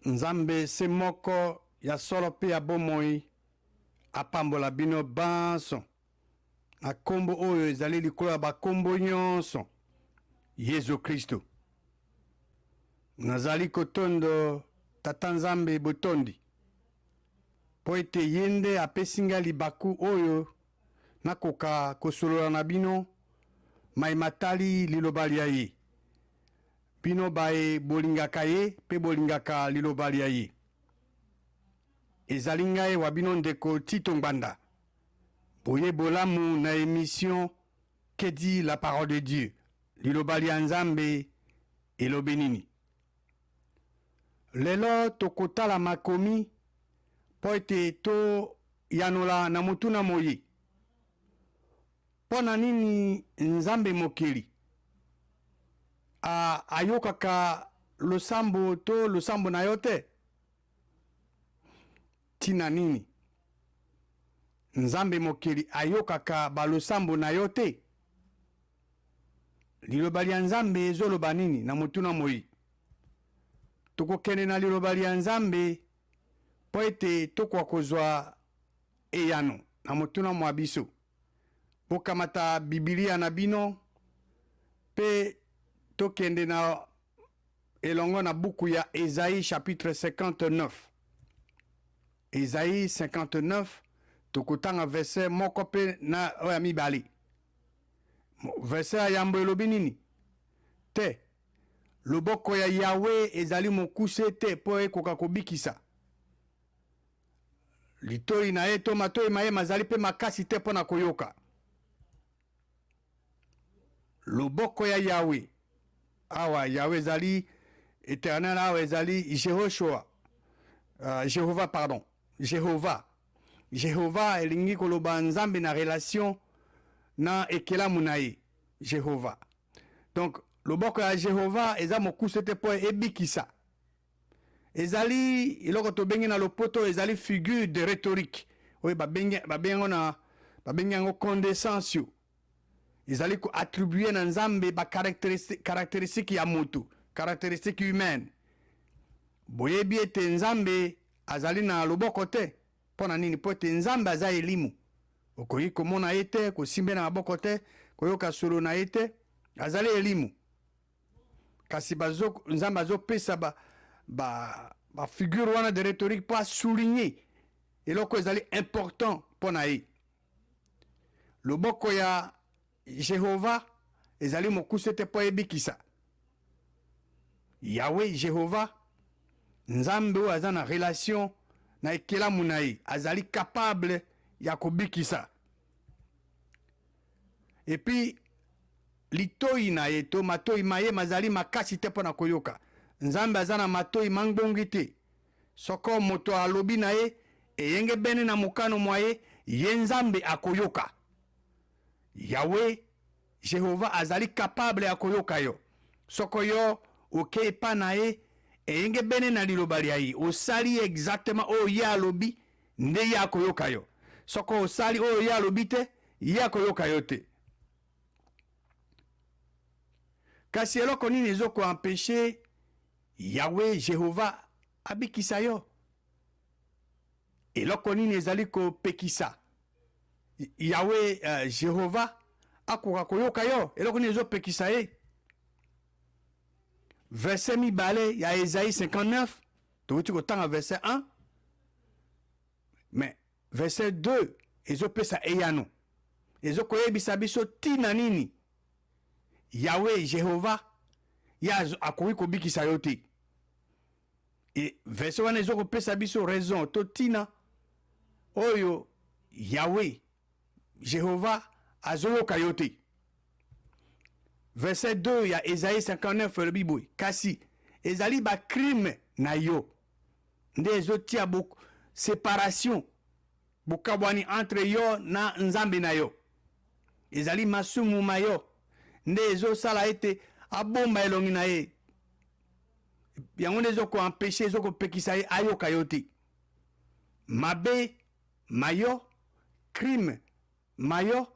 Nzambe se moko ya solo pe ya bomoi apambola bino banso na kombo oyo ezali likolo ya bakombo nyonso Yesu Kristo. Nazali kotondo Tata Nzambe botondi po ete yende apesinga libaku oyo nakoka kosolola na bino maimatali liloba lia ye. Bino bae bolingaka ye pe bolingaka liloba lia ye. Ezali ngai wa bino ndeko Tito Ngbanda. Boye bolamu na émission Que dit la parole de Dieu. Liloba lia Nzambe elobi nini. Lelo tokotala makomi po ete to yanola na mutuna moye. Pona nini Nzambe mokeli ayokaka losambo to losambo na yote? Tina nini Nzambe mokeli ayokaka balosambo na yote? Liloba lia Nzambe ezoloba nini na mutuna moyi? Tokokende na liloba lia Nzambe po ete tokwa kozwa eyano na mutuna mwa biso. Bokamata Biblia na bino pe tokende na elongo na buku ya Esaïe chapitre 59. Esaïe 59 tokotanga verset moko pe na oya mibali. Verset ya yambo elobi nini? Te loboko ya Yahweh ezali mokuse te po ekoka kobikisa. Litori na ye to matoi maye mazali pe makasi te po na koyoka. Loboko ya Yahweh. Awa Yahweh ezali éternel, awa ezali Jéhovah pardon. Jéhovah elingi koloba Nzambe na relation na ekelamu na ye. Jéhovah. Donc loboko ya Jéhovah eza mokuse te po ebikisa. Ezali iloko tobengi na lopoto ezali figure de rhétorique. Oye babengi yango condescension. Ezali ko attribuer na Nzambe ba caractéristique ya mutu, caractéristique humaine. Boyebi ete Nzambe azali na loboko te. Pona nini? Po ete Nzambe aza elimu. Okoyi komona ye te, kosimbe na maboko te, koyoka solo na ye te, azali elimu. Kasi Nzambe azopesa ba figure wana de rhétorique po souligner eloko ezali important pona ye. Loboko ya Jéhovah ezali mokuse te po ebikisa. Yahweh Jéhovah Nzambe oyo aza na relation na ekelamu na ye, azali capable ya kobikisa. Et puis litoi na ye to matoi maye mazali makasi te po na koyoka. Nzambe aza na matoi mangbongi te. Soko moto alobi na ye eyenge bene na mokano mwa ye, ye Nzambe akoyoka. Yahweh Jéhovah azali capable ya koyoka yo. Soko yo oke pa na ye eyenge bene na liloba lia ye, osali exactement oyo ye alobi nde ye akoyoka yo. Soko osali oyo ye alobi te, ye akoyoka yo te. Kasi eloko nini ezoko empêcher Yahweh Jéhovah abikisa yo? Eloko nini ezali ko pekisa Yahweh Jéhovah akoka koyoka yo? Eloko nini ezo pekisa ye? Verset mibale ya Esaïe 59, touti kotanga verset 1, mais verset 2 ezo pesa eyano. Ezo koyebisa biso tina nini Yahweh Jéhovah ya akoki kobikisa yo te. Et verset wana ezo kopesa biso raison to tina oyo Yahweh Jéhovah azoyoka yo te. Verset 2 ya Esaïe 59 elobi boye, kasi ezali ba crime na yo nde ezotia séparation bokabwani entre yo na Nzambe na yo. Ezali masumu ma yo nde ezosala ete abomba elongi na ye. Yango nde ezoko empêcher, ezoko pekisa ye ayoka yo te. Mabe mayo, crime mayo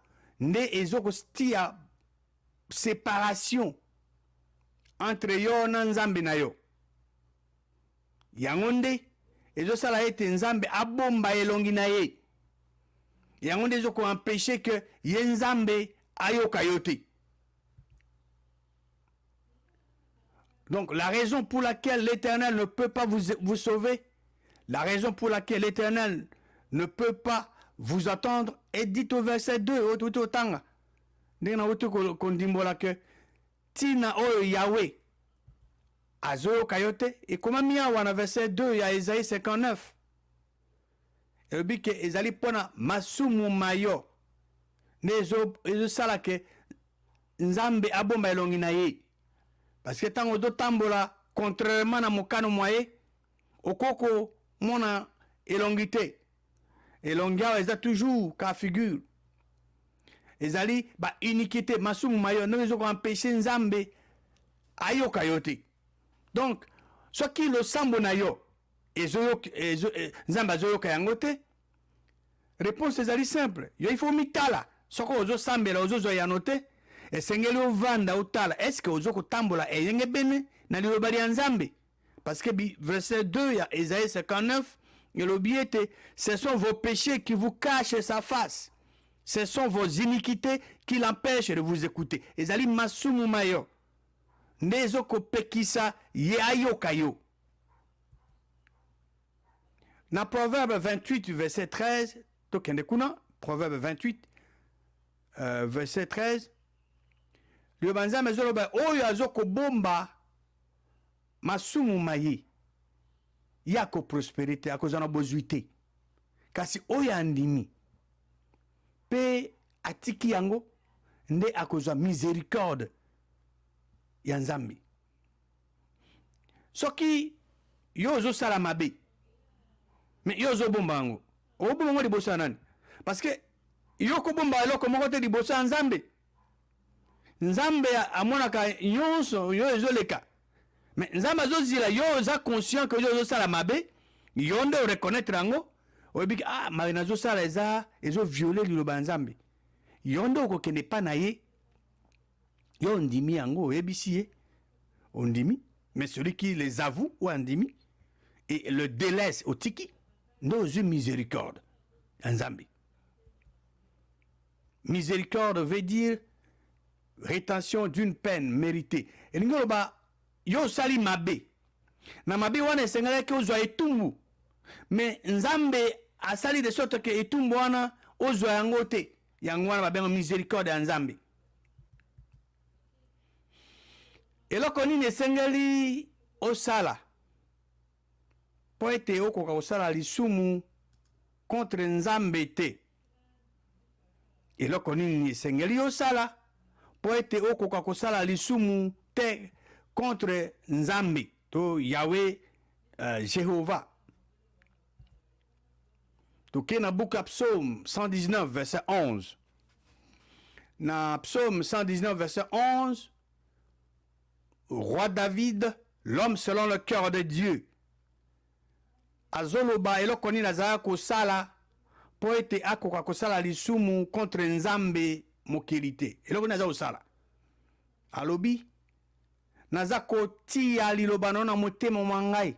nde ezoko stia séparation entre yo na Nzambe na yo. yango nde ezosala ete nzambe abomba elongi na ye. Yango nde ezokoempêche ke ye nzambe ayoka yo te. Donc la raison pour laquelle l'Éternel ne peut pas vous sauver, la raison pour laquelle l'Éternel ne peut pas vous attendre est dite au verset 2, au tanga. Ndena oto kondimbola ke tina oyo Yahweh azoyo kayote et comment miawa na verset 2 ya Isaïe 59. Et bi ke ezali pona masumu mayo nezo sala ke nzambe abomba elongi na ye. Parce que tant ozo tambola contrairement na mokano moye okoko mona elongité. Elongi awa eza toujours ka figure. Ezali ba iniquité masumu mayo nezo ko empêcher nzambe ayoka yote. Donc soki lo sambo na yo nzambe azoyoka yango te, réponse ezali simple. Yo il faut mitala soko ozo sambela ozo zo yanote esengeli ovanda otala est-ce que ozo kotambola eyenge bene na liloba ya nzambe. Parce que verset 2 ya Isaïe 59 elobi ete ce sont vos péchés qui vous cachent sa face. Ce sont vos iniquités qui l'empêchent de vous écouter. Ezali masumu mayo ndezo kopekisa ye ayoka yo. Na Proverbe 28 verset 13 tokende kuna Proverbe 28 verset 13 le banzambe zoloba oyo azoko bomba masumu maye yako prospérité akozana bozuité kasi oyo andimi pe atiki yango nde akozwa miséricorde ya nzambe. Soki yo ozo sala mabe mais yo ozo bomba yango obomba ngo liboso nani? Parce que yo ko bomba eloko moko te liboso ya nzambe. Nzambe amonaka nyonso yo ezoleka. Mais nzambe azozila yo oza conscient que yo ozosala mabe, yo nde reconnaître yango, oyebi ah mabe nazosala ezo violer liloba nzambe. Yo nde okokende pa na ye, yo ondimi yango oyebisi ye, ondimi, mais celui qui les avoue ou ondimi et le délaisse otiki, nde ozwi miséricorde nzambe. Miséricorde veut dire rétention d'une peine méritée. Et nous yo sali mabe. Na mabe wana esengala ke ozwa etumbu. Mais nzambe asali de sorte que etumbu wana ozwa yango te. Yango wana babenga miséricorde ya nzambe. Eloko nini esengeli osala po ete okoka kosala lisumu contre nzambe te. Eloko nini esengeli osala po ete okoka kosala lisumu te contre nzambe to Yahweh Jéhovah. Toke na book Psaume 119 verset 11. Na Psaume 119 verset 11, roi David, l'homme selon le cœur de Dieu, azoloba eloko nini azala kosala po ete akoka kosala lisumu contre nzambe mokili te. Eloko nini azala kosala alobi naza kotia liloba na motema mwa ngai.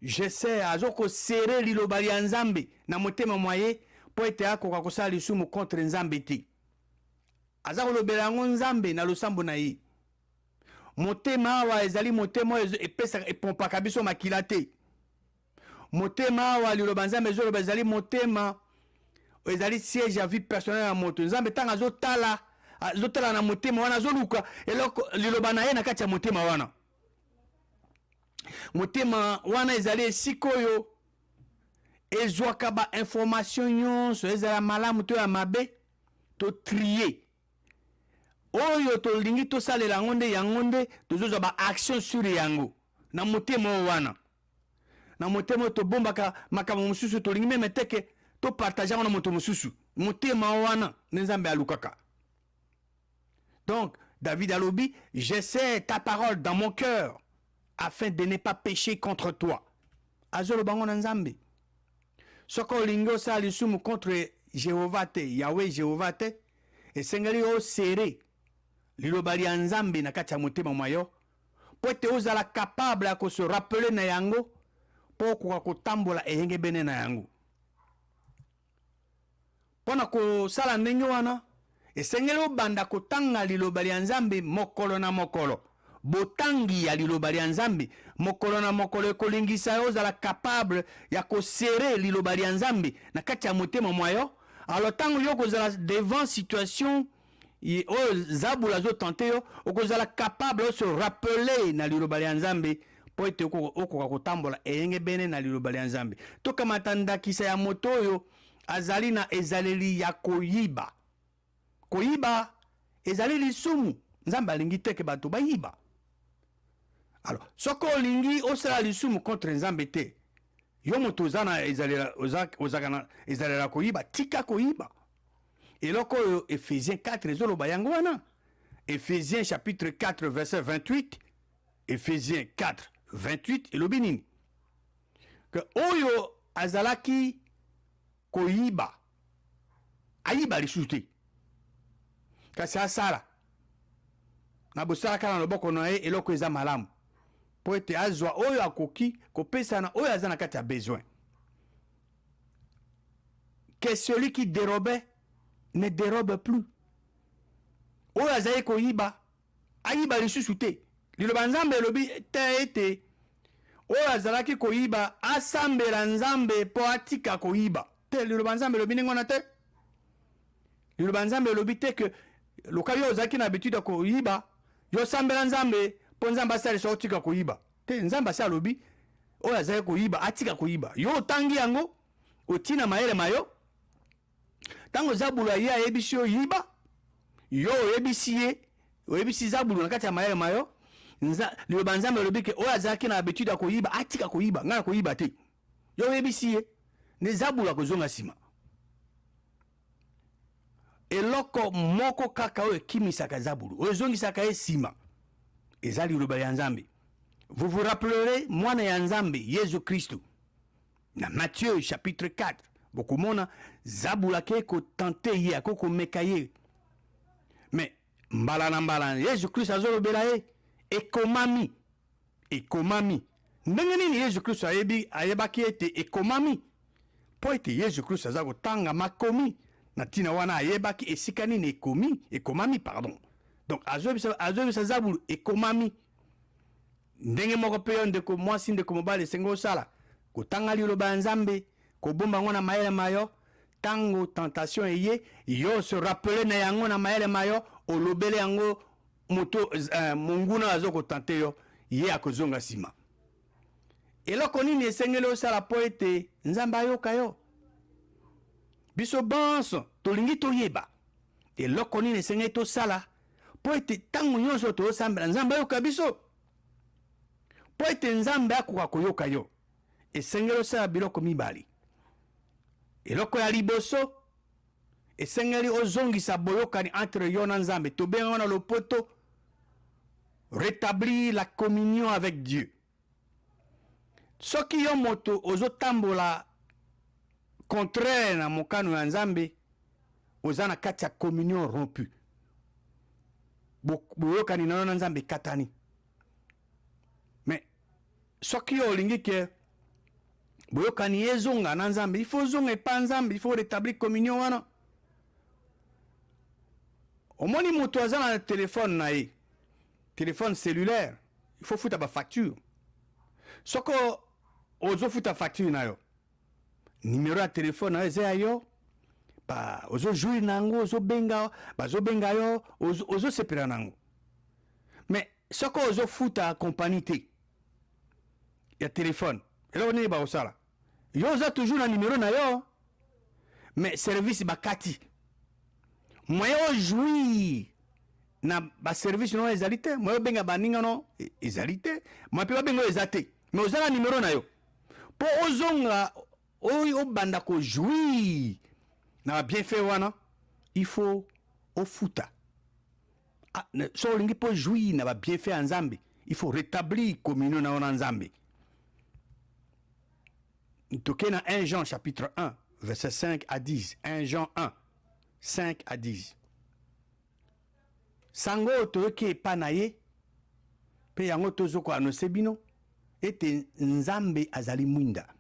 J'essaie azoko serrer liloba ya nzambe na motema mwa ye po ete akoka kosala lisumu contre nzambe te. Aza kolobela yango nzambe na losambo na ye. Motema awa ezali motema epesa epompaka biso makila te. Motema awa liloba nzambe ezoloba ezali motema ezali siège ya vie personnelle ya moto. Nzambe tanga azotala na motema wana azoluka eloko liloba na ye na kati ya motema wana. Motema wana ezali esika oyo ezwaka ba information nyonso ezala malamu to ya mabe to trier. Oyo tolingi tosalela yango nde yango nde tozozwa ba action sur yango na motema wana. Na motema tobombaka makambo mosusu tolingi meme teke to partager na moto mosusu. Motema wana nzambe alukaka. Donc, David alobi, j'essaie ta parole dans mon cœur afin de ne pas pécher contre toi. Azolo bango na nzambe. Soko lingo sa lisumu contre Jéhovah te, Yahweh Jéhovah te, et sengeli o serré liloba ya nzambe na kati ya motema mwa yo po ete ozala capable ya se rappeler na yango po okoka kotambola eyenge bene na yango. Pona kosala ndenge wana esengeli obanda kotanga liloba lya Nzambe mokolo na mokolo. Botangi ya liloba lya Nzambe mokolo na mokolo ekolingisa yo ozala capable ya kosere liloba lya Nzambe na kati ya motema mwa yo. Alors tango yo kozala devant situation oyo zabula azotante yo, okozala capable de se rappeler na liloba lya Nzambe po ete okoka kotambola eyenge bene na liloba lya Nzambe. Tokamata ndakisa ya moto oyo azali na ezaleli ya koyiba. Koyiba ezali lisumu. Nzambe alingi teke bato bayiba. Alors soko olingi osala lisumu contre Nzambe te, yo moto ozana ezalela koyiba, tika koyiba. Eloko oyo Ephésiens 4 ezoloba yango wana. Ephésiens chapitre 4 verset 28. Ephésiens 4 28 elobi nini? Que oyo azalaki koyiba ayiba lisusu te, kasi asala na bosalaka na loboko na ye eloko eza malamu po ete azwa oyo akoki kopesa na oyo aza na kati ya besoin. Que celui qui dérobait ne dérobe plus. Oyo azali koyiba ayiba lisusu te. Liloba Nzambe elobi te ete oyo azalaki koyiba asambela Nzambe po atika koyiba te. Liloba Nzambe elobi ndenge wana te. Liloba Nzambe elobi te ke lokali yo ozalaki na habitude ya koyiba yo sambela Nzambe po Nzambe asalisa otika koyiba te. Nzambe asi alobi oyo azali koyiba atika koyiba. Yo otangi yango otina mayele mayo. Tango zabulu ye ayebisi yo yiba, yo oyebisi ye, oyebisi zabulu na kati ya mayele mayo. Liloba Nzambe elobi ke oyo azalaki na habitude ya koyiba atika koyiba, nga na koyiba te. Yo oyebisi ye ne zabulu akozonga nsima. Eloko moko kaka oyo ekimisaka zabulu oyo ezongisaka ye nsima eza liloba ya Nzambe. Vous vous rappellerez mwana ya Nzambe Yesu Kristo na Matthieu chapitre 4 bokomona zabula ke kotante ye akokomeka ye, mais mbala na mbala Yesu Kristo azolobela ye ekomami. Ekomami ndenge nini Yesu Kristo ayebaki ete ekomami? Po ete Yesu Kristo aza kotanga makomi na tina wana ayebaki esika nini ekomami pardon. Donc azobisa zabulu ekomami. Ndenge moko pe yo ndeko mwasi ndeko mobali esengo osala kotanga liloba ya Nzambe, kobomba ngo na mayele mayo. Tango tentation eye yo se rappeler na yango na mayele mayo, olobele yango moto monguna azo kotante yo ye akozonga nsima. Eloko nini esengeli osala po ete Nzambe ayoka yo? Biso banso tolingi toyeba eloko nini esengeli tosala po ete tango nyonso tosambela Nzambe ayoka biso. Po ete Nzambe akoka koyoka yo esengeli osala biloko mibali. Eloko ya liboso esengeli ozongisa boyokani entre yo na Nzambe. Tobenga na lopoto rétablir la communion avec Dieu. Soki yo moto ozotambola contraire na mokano ya Nzambe, oza na kati ya communion rompu. Boyokani na yo na Nzambe katani. Mais soki yo olingi ke boyokani ezonga na Nzambe, il faut zonga epa Nzambe, il faut rétablir communion wana. Omoni moto aza na téléphone na ye, téléphone cellulaire, il faut futa ba facture. Soko ozo futa facture na yo, numéro ya téléphone na yo eza yo, ba ozo jouir nango, ozo benga yo, ozo sepela nango. Mais soko ozo futa compagnie te ya téléphone, eloko nini ba osala? Yo oza toujours na numéro na yo, mais service bakati. Moyo jouir na ba service no ezali te, moyo benga baninga no ezali te, moyo pe benga ezate, mais ozala numéro na yo. Po ozonga oyo banda ko jouir na bienfait wana, il faut ofuta. So lingi po jouir na ba bienfait ya Nzambe, il faut rétablir communion na Nzambe. Toke na 1 Jean chapitre 1 verset 5 à 10. 1 Jean 1 5 à 10. Sango toyoki epa na ye Pe yango tozoko annonce bino ete nzambe azali mwinda.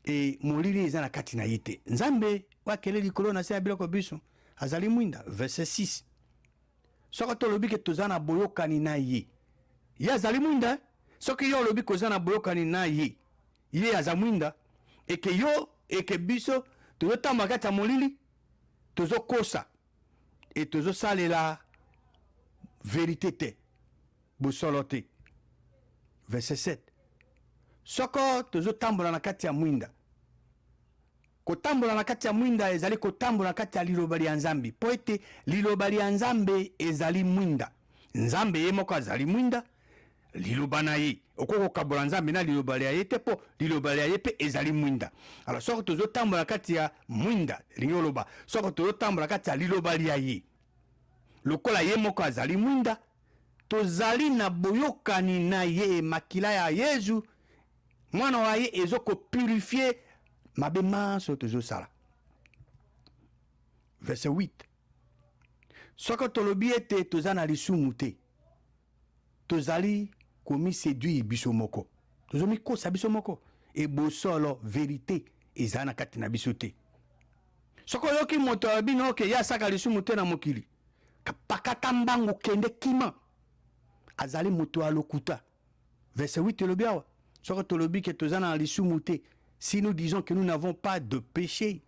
E molili eza na kati na ye te. Nzambe wakele likolo na se ya biloko biso azali mwinda. Verset 6. Soko tolobi ke toza na boyokani na ye. Ye azali mwinda. Soki yo lobi koza na boyokani na ye. Ye aza mwinda. Eke yo eke biso tozo tamba kati ya molili. Tozo kosa. E tozo salela vérité te. Bosolo te. Verset 7. Soko tozo tambola na kati ya mwinda. Kotambola na kati ya mwinda ezali kotambola na kati ya liloba ya nzambe. Po ete liloba ya nzambe ezali mwinda. Nzambe ye moko azali mwinda. Liloba na ye. Okoko kabola nzambe na liloba ya ye te po liloba ya ye pe ezali mwinda. Alors soko tozo tambola na kati ya mwinda. Lingo loba. Soko tozo tambola na kati ya liloba ya ye. Lokola ye moko azali mwinda. Tozali na boyokani na ye makila ya Yesu. Mwana wa ye ezoko purifier mabe manso tozo sala. Verset 8. Soko tolobi ete toza na lisumu te. Tozali komi séduire biso moko. Tozo mi kosa biso moko. E bosolo vérité eza na kati na biso te. Soko yoki moto bino ke ya saka lisumu te na mokili. Pakata mbangu kende kima. Azali moto alokuta. Verset 8 tolobi awa. Soko tolobi ke toza na lisumu te. Si nous disons que nous n'avons pas de péché,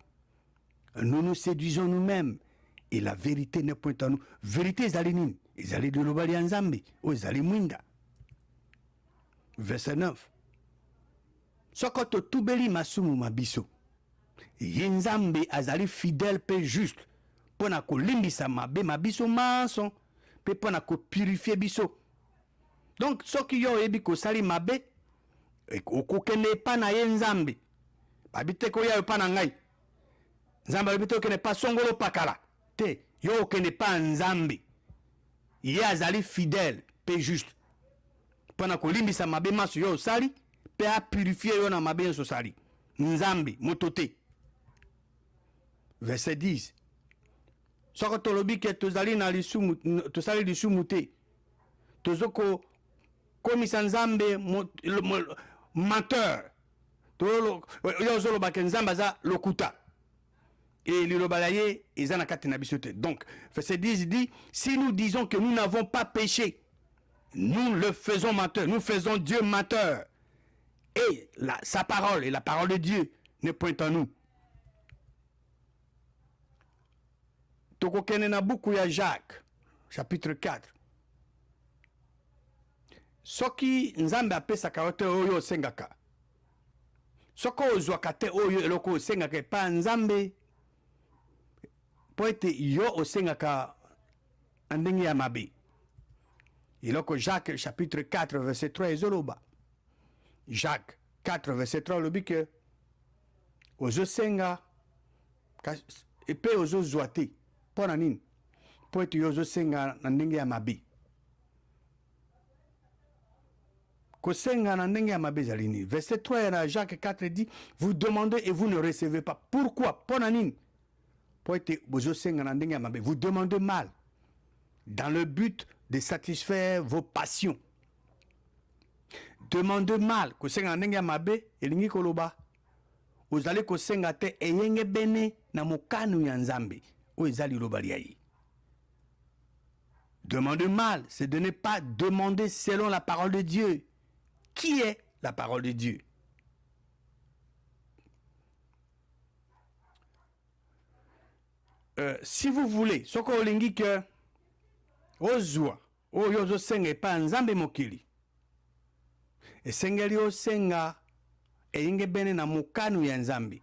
nous nous séduisons nous-mêmes. Et la vérité n'est point en nous. Vérité ezali nini? Ezali de lobali ya nzambe. O ezali mwinda. Verset 9. Soko totubeli masumu mabiso. Ye nzambe azali fidèle pe juste. Pona kolimbisa mabe mabiso manso. Pe pona ko purifier biso. Donc soki yo yebi ko sali mabe. Okokende pa na ye nzambe. Babite ko ya pa na ngai. Nzambe babite okende pa songolo pakala. Te, yo okende pa nzambe. Ye azali fidèle, pe juste. Pona ko limbisa mabe maso yo sali, pe a purifier yo na mabe yo sali. Nzambe, motote. Verset 10. Soko tolobi ke tozali na lisumu, tozali lisumu te. Tozoko komisa nzambe menteur. Yo zoloba ke nzambe aza lokuta. Et l'ilobalaye est na kati na bisote. Donc, verset 10 dit, si nous disons que nous n'avons pas péché, nous le faisons menteur. Nous faisons Dieu menteur. Et sa parole et la parole de Dieu n'est point en nous. Tokokene na buku ya Jacques, chapitre 4. Soki nzambe apesaka te oyo osengaka. Soko ozwaka te oyo eloko osengaka pa nzambe. Po ete yo osengaka ndenge ya mabe. Eloko Jacques chapitre 4 verset 3 ezoloba. Jacques 4 verset 3 lobi ke ozosenga epe ozozwa te. Po na nini? Po ete yo ozosenga na ndenge ya mabe. Kosenga na ndenge ya mabe ezali nini? Verset 3 na Jacques 4 dit, vous demandez et vous ne recevez pas. Pourquoi? Po na nini? Po ete bozosenga na ndenge ya mabe. Vous demandez mal. Dans le but de satisfaire vos passions. Demandez mal. Kosenga na ndenge ya mabe elingi koloba. Ozali kosenga te eyenge bene na mokanu ya nzambe. O ezali lobali ya ye. Demander mal, c'est de ne pas demander selon la parole de Dieu. Qui est la parole de Dieu? Si vous voulez, ce qu'on dit que ozwa, oyo senga pa nzambe mokili. E sengeli osenga eyinge bene na mukanu ya nzambe.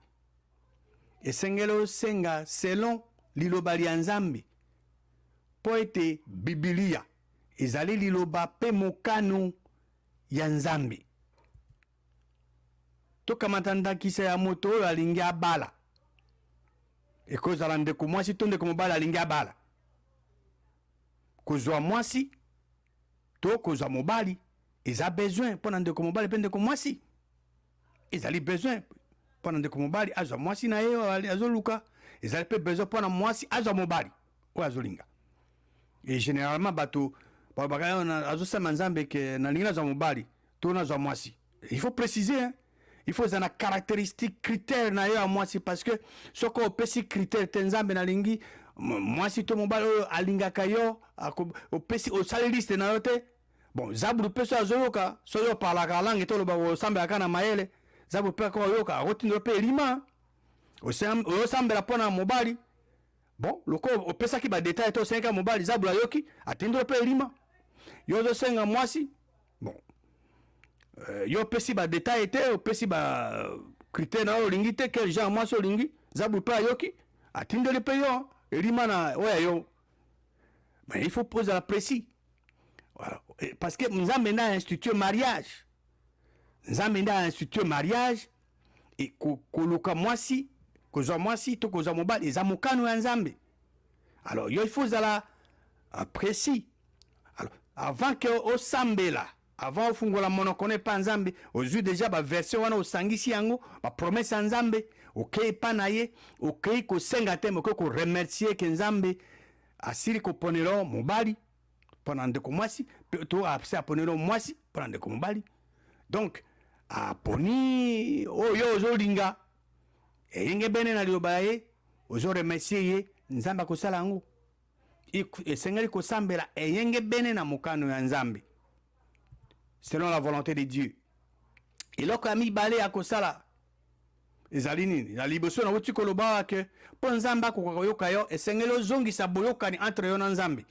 E sengeli osenga selon liloba ya nzambe. Po ete Biblia ezali liloba pe mukanu ya nzambe. Toka matanda kisa ya moto oyo alingi abala. Ekozala ndeko mwasi to ndeko mobala alingi abala. Kozwa mwasi to kozwa mobali eza besoin pona ndeko mobali pe ndeko mwasi. Ezali besoin pona ndeko mobali azwa mwasi na ye azoluka. Ezali pe besoin pona mwasi azwa mobali o azolinga. Et généralement bato azosema nzambe ke nalingi nazwa mobali to nazwa mwasi. Il faut préciser, hein? Il faut zana caractéristique critère na yo ya mwasi, parce que soko opesi critère te nzambe nalingi mwasi to mobali oyo alingaka yo, opesi osali liste na yo te. Bon, zabulu peso azoyoka so yo parlaka langue to loba osambelaka na mayele, zabulu pe ko yoka akotindola pe elima osambela mpona mobali. Bon, loko opesaki badetail to osenga mobali zabulu ayoki atindola pe elima. Yo ozosenga mwasi, bon, yo opesi badetail te, opesi critère na yo olingi te, quel genre mwasi olingi, zabulu pe ayoki atindeli pe yo elima na oya yo. Mais il faut poser la précis. Voilà. Parce que nous avons maintenant institué mariage. Nous avons maintenant institué mariage. Et koluka mwasi, kozwa mwasi, to kozwa mobali, eza mokano ya nzambe. Alors, il faut zala précis. Alors, avant que o sambela, avant ofungola monoko ne pa nzambe, ozwi déjà ba version wana osangisi yango, ba promesse ya nzambe, okei pa na ye, okei kosenga te, okei ko remercier ke nzambe asili koponelo mobali mpona ndeko mwasi, to apesi aponelo mwasi mpona ndeko mobali. Donc aponi oyo ozolinga eyenge bene na liloba ye, ozoremercie ye, nzambe akosala yango. Esengeli kosambela eyenge bene na mokano ya nzambe selon la volonté de Dieu. Eloko ya mibale akosala ezali nini? Na liboso na wuti koloba ke mpo nzambe akoka koyoka yo, esengeli ozongisa boyokani entre yo na nzambe.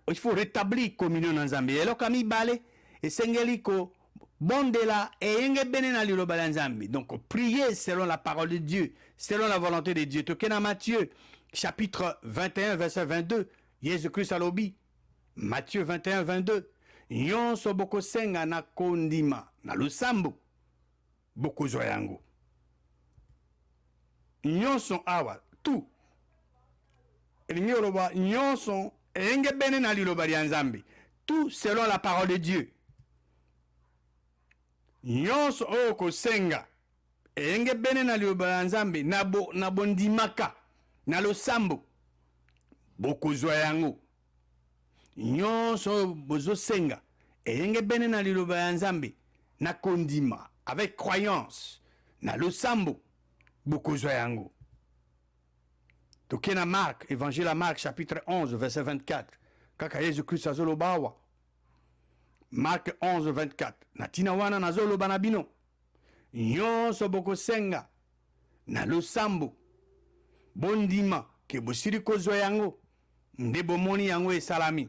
Il faut rétablir communion na nzambe. Eloko ya mibale esengeli ko bondela eyenge bene na liloba la nzambe. Donc prier selon la parole de Dieu, selon la volonté de Dieu. Tokena Matthieu chapitre 21 verset 22, Jésus-Christ alobi. Matthieu 21 22, nyonso bokosenga na kondima na losambo bokozwa yango. Nyonso awa tout elingi oloba nyonso eyenge bene na liloba lya nzambe, tout selon la parole de Dieu. Nyonso oyo kosenga eyenge bene na liloba lya nzambe na bondimaka na losambo bokozwa yango. Nyonso oyo bozosenga eyenge bene na liloba ya nzambe na kondima avec croyance na losambo bokozwa yango. Tokena Marc, évangile à Marc chapitre 11 verset 24, kaka Jésus-Christ azoloba awa. Marc 11 24, natina wana nazoloba na bino, nyonso bokosenga na losambo bondima ke bosili kozwa yango, nde bomoni yango esalami.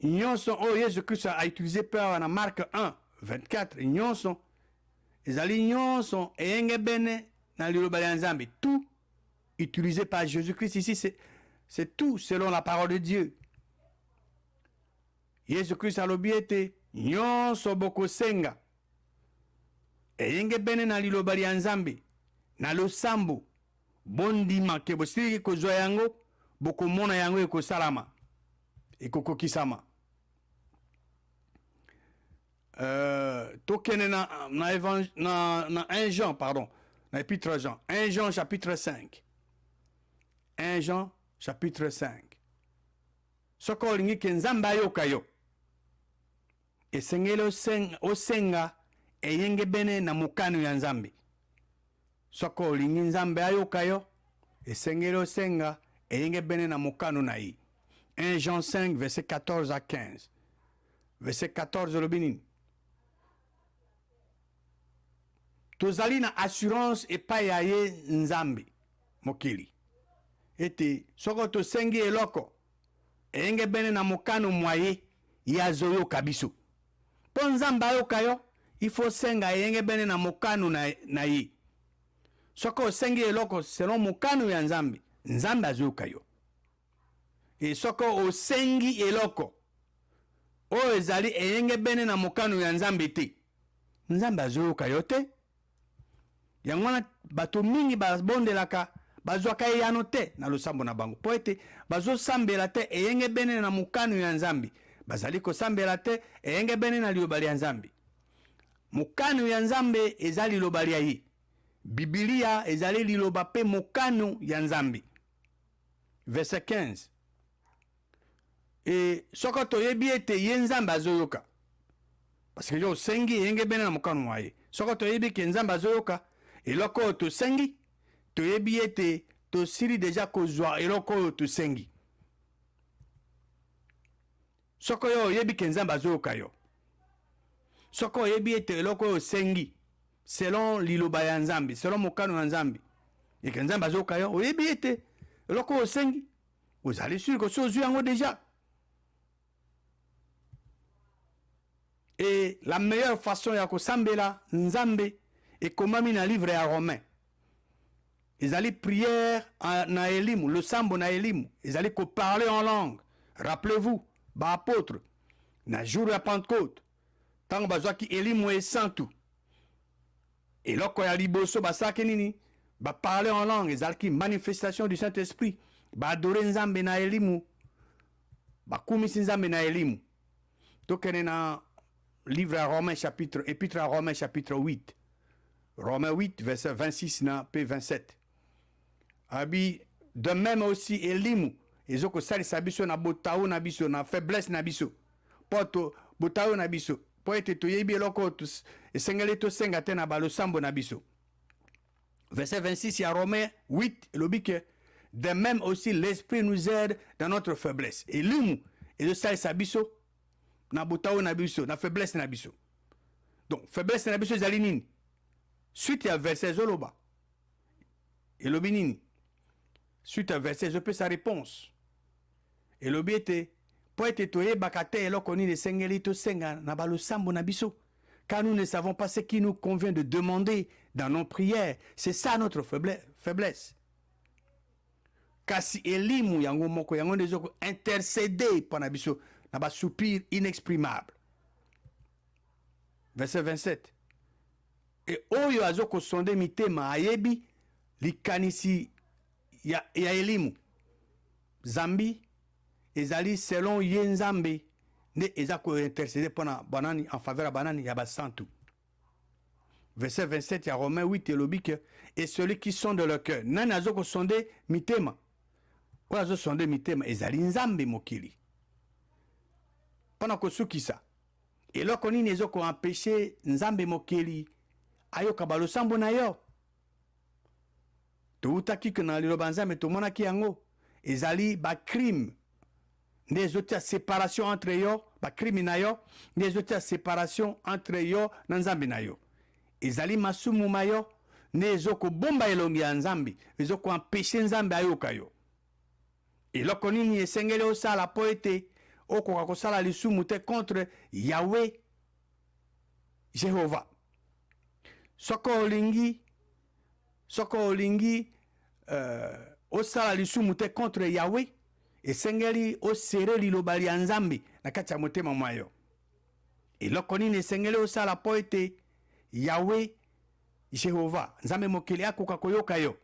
Nyonso oyo Jésus-Christ a utilisé par na Marc 1 24, nyonso ezali nyonso eyenge bene na liloba ya nzambe, tout utilisé par Jésus-Christ ici, c'est tout selon la parole de Dieu. Jésus-Christ alobi ete nyonso bokosenga eyenge bene na liloba ya nzambe na losambo bondima ke bosili kozwa yango, bokomona yango ekosalama, ekokokisama. Tokene na 1 Jean, pardon, na épître Jean, 1 Jean chapitre 5. 1 Jean chapitre 5. Soko olingi ke nzambe ayoka yo, esengeli osenga eyenge bene na mokano ya nzambe. Soko olingi nzambe ayoka yo, esengeli osenga eyenge bene na mokano na ye. 1 Jean 5 verset 14 à 15. Verset 14 lobi nini? Tozali na assurance epai ya ye nzambe mokili ete soko tosengi eloko eyenge bene na mokano mwaye ya azoyoka biso. Po nzambe ayoka yo, il faut senga eyenge bene na mokano na ye. Soko osengi eloko selon mokano ya nzambe, nzambe azoyoka yo. E soko osengi eloko oyo ezali eyenge bene na mokano ya nzambe te, nzambe azoyoka yo te. Yango wana bato mingi babondelaka bazwaka eyano te na losambo na bango, po ete bazosambela te eyenge bene na mokano ya nzambe, bazali kosambela te eyenge bene na liloba ya nzambe. Mokano ya nzambe ezali liloba ya ye. Biblia ezali liloba pe mokano ya nzambe. Verset 15. et soko toyebi ete ye nzambe azoyoka parce que yo sengi yenge bene na mokano mwaye soko toyebi ke nzambe azoyoka eloko oyo tosengi toyebi ete tosili deja kozwa eloko oyo tosengi soko yo oyebi ke nzambe azoyoka yo soko oyebi ete eloko oyo osengi selon liloba ya nzambe selon mokano ya nzambe eke nzambe azoyoka yo oyebi ete eloko oyo osengi ozali suri kosi ozwi yango deja. Et la meilleure façon ya kosambela nzambe ekomami na livre ya Romain. Ezali prière na elimu, le sambo na elimu, ezali ko parler en langue. Rappelez-vous, ba apôtre na jour ya Pentecôte, tango bazwaki elimu esantu. Eloko ya liboso basaki nini? Ba parler en langue, ezalaki manifestation du Saint-Esprit. Ba adorer nzambe na elimu. Ba kumisi nzambe na elimu. Tokene na livre à Romains chapitre, épître à Romains chapitre 8. Romains 8, verset 26 na P27. Abi, de même aussi, elimu, ezoko sali sabiso na botao na biso, na faiblesse na biso. Poto, botao na biso. Po ete to yebi eloko, esengele to senga te na balo sambo na biso. Verset 26, il y a Romains 8, lobi que, de même aussi, l'esprit nous aide dans notre faiblesse. Elimu, ezo sali sabiso, na botao na biso, na faiblesse na biso. Donc, faiblesse na biso ezali nini? Suite à verset zoloba. Elobi nini? Suite à verset, je peux sa réponse. Elobi ete, po ete toye bakate eloko nini sengeli to senga na balo sambo na biso. Car nous ne savons pas ce qui nous convient de demander dans nos prières. C'est ça notre faiblesse. Kasi elimu yango moko yango ndezoko intercéder pour na biso. Naba soupir inexprimable. Verset 27. Et oyo azoko sonde mitema ayebi likanisi ya elimu. Zambi ezali selon ye nzambe ne ezako intercéder pona banani en faveur à banani ya basantu. Verset 27 ya Romains 8 elobi que et celui qui sonde leur cœur. Nani azoko sonde mitema. Oyo azo sonde mitema ezali nzambe mokili. Pendant que sukisa eloko nini ezoko empêcher nzambe mokeli ayoka balo sambo na yo toutaki ke na liloba nzambe tomonaki yango ezali ba crime nde ezotia séparation entre yo ba crime na yo nde ezotia séparation entre yo na nzambe na yo ezali masumu ma yo nde ezoko bomba elongi ya nzambe ezoko empêcher nzambe ayoka yo eloko nini esengeli osala po ete okoka kosala lisumu te contre Yahweh Jéhovah. Soko olingi osala lisumu te contre Yahweh esengeli osere liloba ya nzambe na kati ya motema mwa yo. Eloko nini esengeli osala po ete Yahweh Jéhovah nzambe mokili akoka koyoka yo.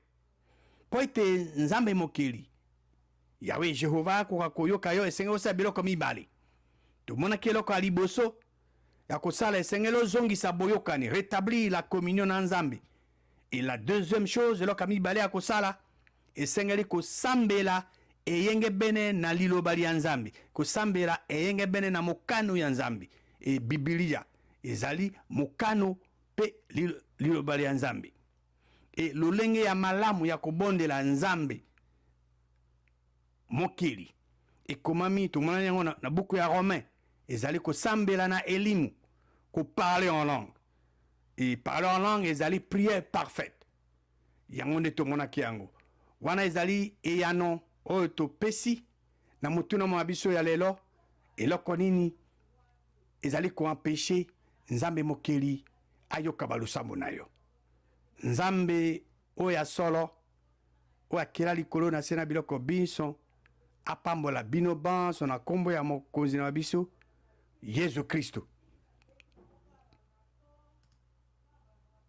Po ete nzambe mokili Yahweh Jéhovah akoka koyoka yo esengeli osala biloko mibale. Tomonaki eloko ya liboso ya kosala esengeli ozongisa boyokani, rétablir la communion na nzambe. Et la deuxième chose eloko ya mibale ya kosala esengeli kosambela eyenge bene na liloba ya nzambe, kosambela eyenge bene na mokano ya nzambe. E Biblia ezali mokano pe liloba ya nzambe. E lolenge ya malamu ya kobondela nzambe mokili ekomami tomonani yango na buku ya Romain ezali kosambela na elimu ko parler en langue et parler en langue ezali prière parfaite yango nde tomonaki yango wana ezali eyano oyo topesi na motuna mwa biso ya lelo eloko nini ezali koempêche nzambe mokili ayoka balusambo na yo nzambe oyo ya solo oyo akela likolo na se na biloko biso apambola bino banso na kombo ya mokonzi na biso Yesu Kristo.